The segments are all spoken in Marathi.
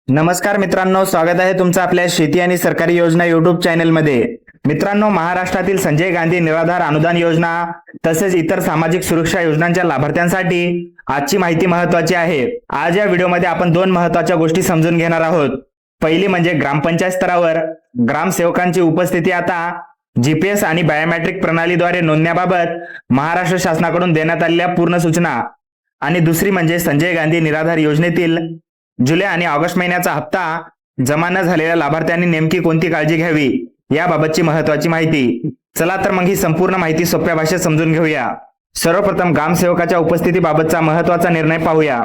नमस्कार मित्रांनो, स्वागत आहे तुमचं आपल्या शेती आणि सरकारी योजना युट्यूब चॅनलमध्ये। मित्रांनो, महाराष्ट्रातील संजय गांधी निराधार अनुदान योजना तसेच इतर सामाजिक सुरक्षा योजनांच्या लाभार्थ्यांसाठी आजची माहिती महत्त्वाची आहे। आज या व्हिडिओमध्ये आपण दोन महत्त्वाच्या गोष्टी समजून घेणार आहोत। पहिली म्हणजे ग्रामपंचायत स्तरावर ग्रामसेवकांची उपस्थिती आता जीपीएस आणि बायोमेट्रिक प्रणालीद्वारे नोंदण्याबाबत महाराष्ट्र शासनाकडून देण्यात आलेल्या पूर्ण सूचना, आणि दुसरी म्हणजे संजय गांधी निराधार योजनेतील जुलै आणि ऑगस्ट महिन्याचा हप्ता जमा न झालेल्या लाभार्थ्यांनी नेमकी कोणती काळजी घ्यावी याबाबतची महत्त्वाची माहिती। चला तर मग ही संपूर्ण माहिती सोप्या भाषेत समजून घेऊया। सर्वप्रथम ग्रामसेवकाच्या उपस्थितीबाबतचा महत्त्वाचा निर्णय पाहूया।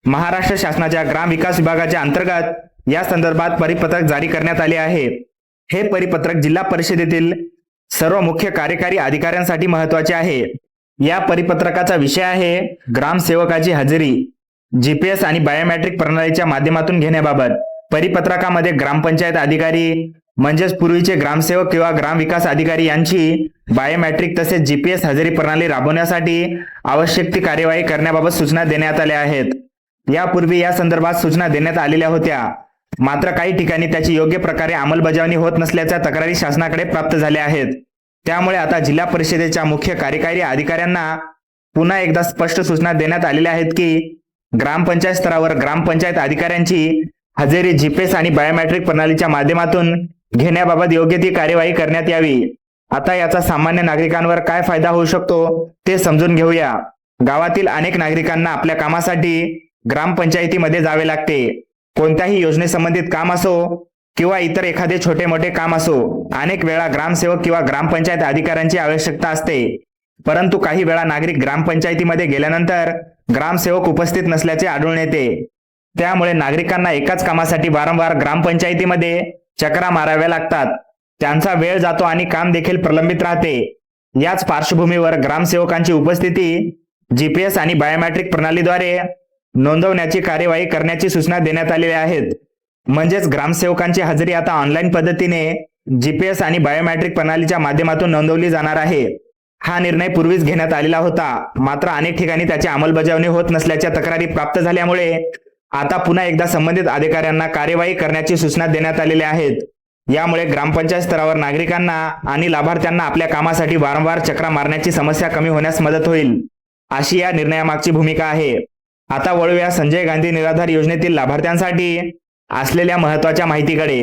महाराष्ट्र शासनाच्या ग्राम विकास विभागाच्या अंतर्गत या संदर्भात परिपत्रक जारी करण्यात आले आहे। हे परिपत्रक जिल्हा परिषदेतील सर्व मुख्य कार्यकारी अधिकाऱ्यांसाठी महत्त्वाचे आहे। या परिपत्रकाचा विषय आहे ग्रामसेवकाची हजेरी जीपीएस आणि बायोमेट्रिक प्रणालीच्या माध्यमातून घेण्याबाबत। परिपत्रकामध्ये ग्रामपंचायत अधिकारी म्हणजेच पूर्वीचे ग्रामसेवक किंवा ग्राम विकास अधिकारी यांची बायोमेट्रिक तसेच जीपीएस हजेरी प्रणाली राबवण्यासाठी आवश्यक ती कार्यवाही करण्याबाबत सूचना देण्यात आल्या आहेत। यापूर्वी या संदर्भात सूचना देण्यात आलेल्या होत्या, मात्र काही ठिकाणी त्याची योग्य प्रकारे अंमलबजावणी होत नसल्याच्या तक्रारी शासनाकडे प्राप्त झाल्या आहेत। त्यामुळे आता जिल्हा परिषदेच्या मुख्य कार्यकारी अधिकाऱ्यांना पुन्हा एकदा स्पष्ट सूचना देण्यात आलेल्या आहेत की ग्रामपंचायत स्तरावर ग्रामपंचायत अधिकाऱ्यांची हजेरी जीपीएस आणि बायोमेट्रिक प्रणालीच्या माध्यमातून घेण्याबाबत योग्य ती कार्यवाही करण्यात यावी। आता याचा सामान्य नागरिकांवर काय फायदा होऊ शकतो ते समजून घेऊया। गावातील अनेक नागरिकांना आपल्या कामासाठी ग्रामपंचायतीमध्ये जावे लागते। कोणत्याही योजनेसंबंधित काम असो किंवा इतर एखादे छोटे मोठे काम असो, अनेक वेळा ग्रामसेवक किंवा ग्रामपंचायत अधिकाऱ्यांची आवश्यकता असते, परंतु काही वेळा नागरिक ग्रामपंचायतीमध्ये गेल्यानंतर ग्रामसेवक उपस्थित नसल्याचे आढळून येते। त्यामुळे नागरिकांना एकाच कामासाठी वारंवार ग्रामपंचायतीमध्ये चक्रा माराव्या लागतात, त्यांचा वेळ जातो आणि काम देखील प्रलंबित राहते। याच पार्श्वभूमीवर ग्रामसेवकांची उपस्थिती जीपीएस आणि बायोमेट्रिक प्रणालीद्वारे नोंदवण्याची कार्यवाही करण्याची सूचना देण्यात आलेल्या आहेत। म्हणजेच ग्रामसेवकांची हजेरी आता ऑनलाईन पद्धतीने जीपीएस आणि बायोमेट्रिक प्रणालीच्या माध्यमातून नोंदवली जाणार आहे। हा निर्णय पूर्वीच घेण्यात आलेला होता, मात्र अनेक ठिकाणी त्याची अंमलबजावणी होत नसल्याच्या तक्रारी प्राप्त झाल्यामुळे आता पुन्हा एकदा संबंधित अधिकाऱ्यांना कार्यवाही करण्याची सूचना देण्यात आलेल्या आहेत। यामुळे ग्रामपंचायत स्तरावर नागरिकांना आणि लाभार्थ्यांना आपल्या कामासाठी वारंवार चक्रा मारण्याची समस्या कमी होण्यास मदत होईल, अशी या निर्णयामागची भूमिका आहे। आता वळूया संजय गांधी निराधार योजनेतील लाभार्थ्यांसाठी असलेल्या महत्त्वाच्या माहितीकडे।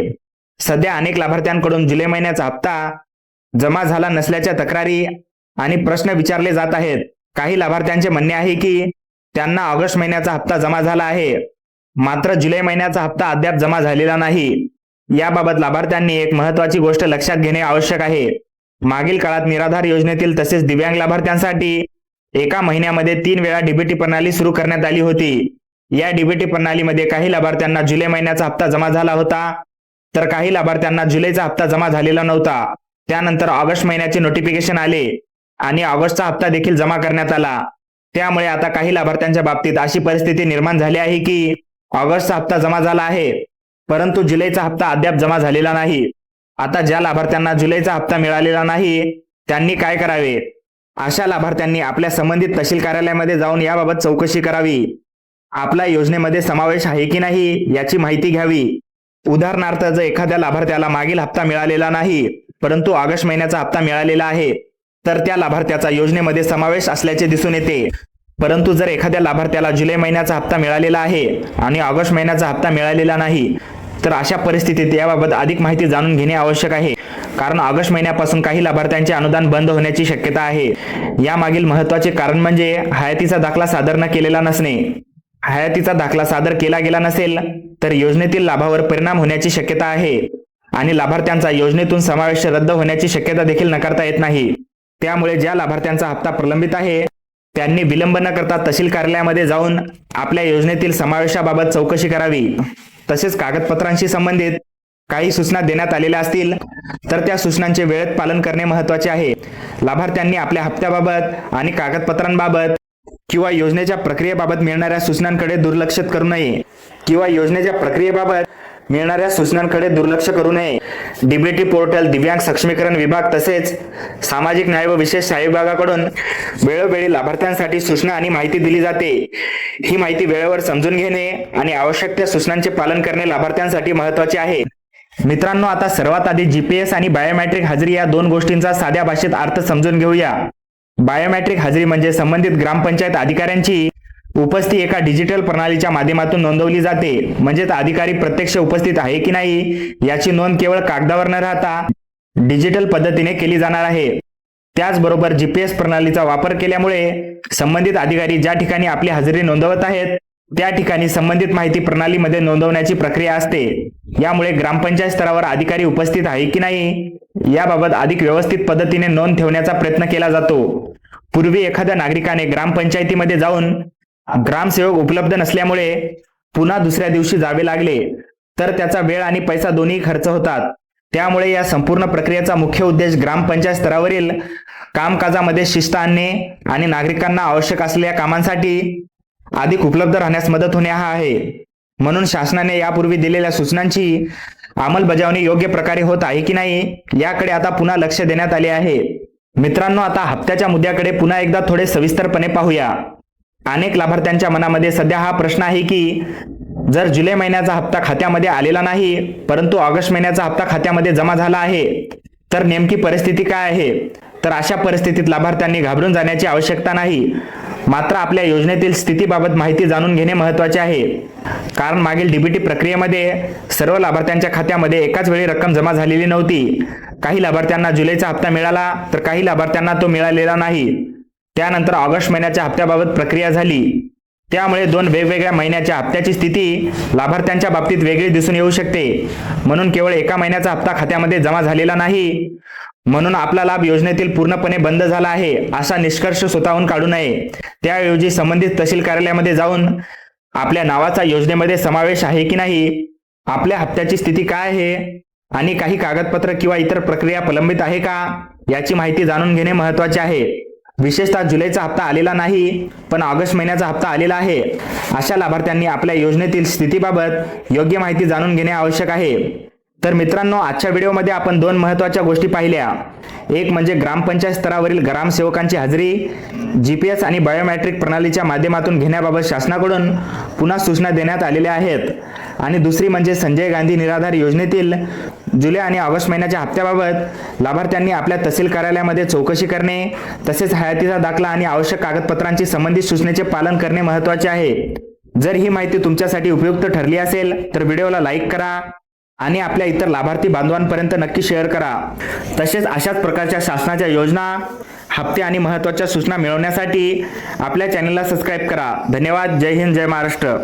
सध्या अनेक लाभार्थ्यांकडून जुलै महिन्याचा हप्ता जमा झाला नसल्याच्या तक्रारी आणि प्रश्न विचारले जात आहेत। काही लाभार्थ्यांचे म्हणणे आहे की त्यांना ऑगस्ट महिन्याचा हप्ता जमा झाला आहे, मात्र जुलै महिन्याचा हप्ता अद्याप जमा झालेला नाही। याबाबत लाभार्थ्यांनी एक महत्त्वाची गोष्ट लक्षात घेणे आवश्यक आहे। मागील काळात निराधार योजनेतील तसेच दिव्यांग लाभार्थ्यांसाठी एका महिन्यामध्ये 3 वेळा डीबीटी प्रणाली सुरू करण्यात आली होती। या डीबीटी प्रणालीमध्ये काही लाभार्थ्यांना जुलै महिन्याचा हप्ता जमा झाला होता, तर काही लाभार्थ्यांना जुलैचा हप्ता जमा झालेला नव्हता। त्यानंतर ऑगस्ट महिन्याचे नोटिफिकेशन आले आणि ऑगस्टचा हप्ता देखील जमा करण्यात आला। त्यामुळे आता काही लाभार्थ्यांच्या बाबतीत अशी परिस्थिती निर्माण झाली आहे की ऑगस्टचा हप्ता जमा झाला आहे, परंतु जुलैचा हप्ता अद्याप जमा झालेला नाही। आता ज्या लाभार्थ्यांना जुलैचा हप्ता मिळालेला नाही त्यांनी काय करावे? अशा लाभार्थ्यांनी आपल्या संबंधित तहसील कार्यालयामध्ये जाऊन याबाबत चौकशी करावी। आपल्या योजनेमध्ये समावेश आहे की नाही याची माहिती घ्यावी। उदाहरणार्थ, जर एखाद्या लाभार्थ्याला मागील हप्ता मिळालेला नाही परंतु ऑगस्ट महिन्याचा हप्ता मिळालेला आहे, तर त्या लाभार्थ्याचा योजनेमध्ये समावेश असल्याचे दिसून येते। परंतु जर एखाद्या लाभार्थ्याला जुलै महिन्याचा हप्ता मिळालेला आहे आणि ऑगस्ट महिन्याचा हप्ता मिळालेला नाही, तर अशा परिस्थितीत याबाबत अधिक माहिती जाणून घेणे आवश्यक आहे, कारण ऑगस्ट महिन्यापासून काही लाभार्थ्यांचे अनुदान बंद होण्याची शक्यता आहे। यामागील महत्त्वाचे कारण म्हणजे हयातीचा दाखला सादर न केलेला नसणे। हयातीचा दाखला सादर केला गेला नसेल तर योजनेतील लाभावर परिणाम होण्याची शक्यता आहे आणि लाभार्थ्यांचा योजनेतून समावेश रद्द होण्याची शक्यता देखील नकारता येत नाही। त्यामुळे ज्या लाभार्थ्यांचा हप्ता प्रलंबित आहे त्यांनी विलंब न करता तहसील कार्यालयामध्ये जाऊन आपल्या योजनेतील समावेशाबाबत चौकशी करावी। तसेच कागदपत्रांशी संबंधित काही सूचना देण्यात आलेल्या असतील तर त्या सूचनांचे वेळेत पालन करणे महत्त्वाचे आहे। लाभार्थ्यांनी आपल्या हप्त्याबाबत आणि कागदपत्रांबाबत किंवा योजनेच्या प्रक्रियेबाबत मिळणाऱ्या सूचनांकडे दुर्लक्ष करू नये, किंवा योजनेच्या प्रक्रियेबाबत मिळणाऱ्या सूचनांकडे दुर्लक्ष करू नये. डीबीटी पोर्टल, दिव्यांग सक्षमीकरण विभाग तसेच सामाजिक न्याय व विशेष सहाय्य विभागाकडून वेळोवेळी लाभार्थ्यांसाठी सूचना आणि माहिती दिली जाते. ही माहिती वेळेवर समजून घेणे आणि आवश्यक त्या सूचनांचे पालन करणे लाभार्थ्यांसाठी महत्त्वाचे आहे. मित्रांनो, आता सर्वात आधी जीपीएस आणि बायोमेट्रिक हजेरी या दोन गोष्टींचा साध्या भाषेत अर्थ समजून घेऊया. बायोमेट्रिक हजेरी म्हणजे संबंधित ग्रामपंचायत अधिकाऱ्यांची उपस्थिती एका डिजिटल प्रणालीच्या माध्यमातून नोंदवली जाते. म्हणजेच अधिकारी प्रत्यक्ष उपस्थित आहे की नाही याची नोंद केवळ कागदावर न राहता डिजिटल पद्धतीने केली जाणार आहे. त्याचबरोबर जीपीएस प्रणालीचा वापर केल्यामुळे संबंधित अधिकारी ज्या ठिकाणी आपली हजेरी नोंदवत आहेत त्या ठिकाणी संबंधित माहिती प्रणालीमध्ये नोंदवण्याची प्रक्रिया असते. यामुळे ग्रामपंचायत स्तरावर अधिकारी उपस्थित आहे की नाही याबाबत अधिक व्यवस्थित पद्धतीने नोंद ठेवण्याचा प्रयत्न केला जातो. पूर्वी एखाद्या नागरिकाने ग्रामपंचायतीमध्ये जाऊन ग्रामसेवक उपलब्ध नसल्यामुळे पुन्हा दुसऱ्या दिवशी जावे लागले तर त्याचा वेळ आणि पैसा दोन्ही खर्च होतात. त्यामुळे या संपूर्ण प्रक्रियेचा मुख्य उद्देश ग्रामपंचायत स्तरावरील कामकाजामध्ये शिस्त आणणे आणि नागरिकांना आवश्यक असलेल्या कामांसाठी अधिक उपलब्ध राहण्यास मदत होणे हा आहे. म्हणून शासनाने यापूर्वी दिलेल्या सूचनांची अंमलबजावणी योग्य प्रकारे होत आहे की नाही याकडे आता पुन्हा लक्ष देण्यात आले आहे. मित्रांनो, आता हप्त्याच्या मुद्द्याकडे पुन्हा एकदा थोडे सविस्तरपणे पाहूया. अनेक लाभार्थ्यांच्या मनामध्ये सध्या हा प्रश्न आहे की जर जुलै महिन्याचा हप्ता खात्यामध्ये आलेला नाही परंतु ऑगस्ट महिन्याचा हप्ता खात्यामध्ये जमा झाला आहे तर नेमकी परिस्थिती काय आहे. तर अशा परिस्थितीत लाभार्थ्यांनी घाबरून जाण्याची आवश्यकता नाही. मात्र आपल्या योजनेतील स्थितीबाबत माहिती जाणून घेणे महत्त्वाचे आहे. कारण मागील डीबीटी प्रक्रियेमध्ये सर्व लाभार्थ्यांच्या खात्यामध्ये एकाच वेळी रक्कम जमा झालेली नव्हती. काही लाभार्थ्यांना जुलैचा हप्ता मिळाला तर काही लाभार्थ्यांना तो मिळालेला नाही. त्यानंतर ऑगस्ट महिन्याच्या हप्त्याबाबत प्रक्रिया झाली. त्यामुळे दोन वेगवेगळ्या महिन्याच्या हप्त्याची स्थिती लाभार्थ्यांच्या बाबतीत वेगळी दिसून येऊ शकते. म्हणून केवळ एका महिन्याचा हप्ता खात्यामध्ये जमा झालेला नाही म्हणून आपला लाभ योजनेतील पूर्णपणे बंद झाला आहे असा निष्कर्ष स्वतःहून काढू नये. त्याऐवजी संबंधित तहसील कार्यालयामध्ये जाऊन आपल्या नावाचा योजनेमध्ये समावेश आहे की नाही, आपल्या हप्त्याची स्थिती काय आहे आणि काही कागदपत्र किंवा इतर प्रक्रिया प्रलंबित आहे का याची माहिती जाणून घेणे महत्त्वाचे आहे. विशेषतः जुलैचा हप्ता आलेला नाही पण ऑगस्ट महिन्याचा हप्ता आलेला आहे अशा लाभार्थ्यांनी आपल्या योजनेतील स्थितीबाबत योग्य माहिती जाणून घेणे आवश्यक आहे. तर मित्रांनो, आजच्या व्हिडिओमध्ये आपण दोन महत्त्वाच्या गोष्टी पाहिल्या. एक म्हणजे ग्रामपंचायत स्तरावरील ग्रामसेवकांची हजेरी जीपीएस आणि बायोमेट्रिक प्रणालीच्या माध्यमातून घेण्याबाबत शासनाकडून पुन्हा सूचना देण्यात आलेल्या आहेत. आणि दुसरी म्हणजे संजय गांधी निराधार योजनेतील जुलै आणि ऑगस्ट महिन्याच्या हप्त्याबाबत लाभार्थ्यांनी आपल्या तहसील कार्यालयामध्ये चौकशी करणे तसेच हयातीचा दाखला आणि आवश्यक कागदपत्रांची संबंधित सूचनेचे पालन करणे महत्त्वाचे आहे. जर ही माहिती तुमच्यासाठी उपयुक्त ठरली असेल तर व्हिडिओला लाईक करा आणि आपल्या इतर लाभार्थी बांधवांपर्यंत नक्की शेअर करा. तसेच अशाच प्रकारच्या शासनाच्या योजना, हप्ते आणि महत्त्वाच्या सूचना मिळवण्यासाठी आपल्या चॅनलला सबस्क्राईब करा. धन्यवाद. जय हिंद, जय महाराष्ट्र.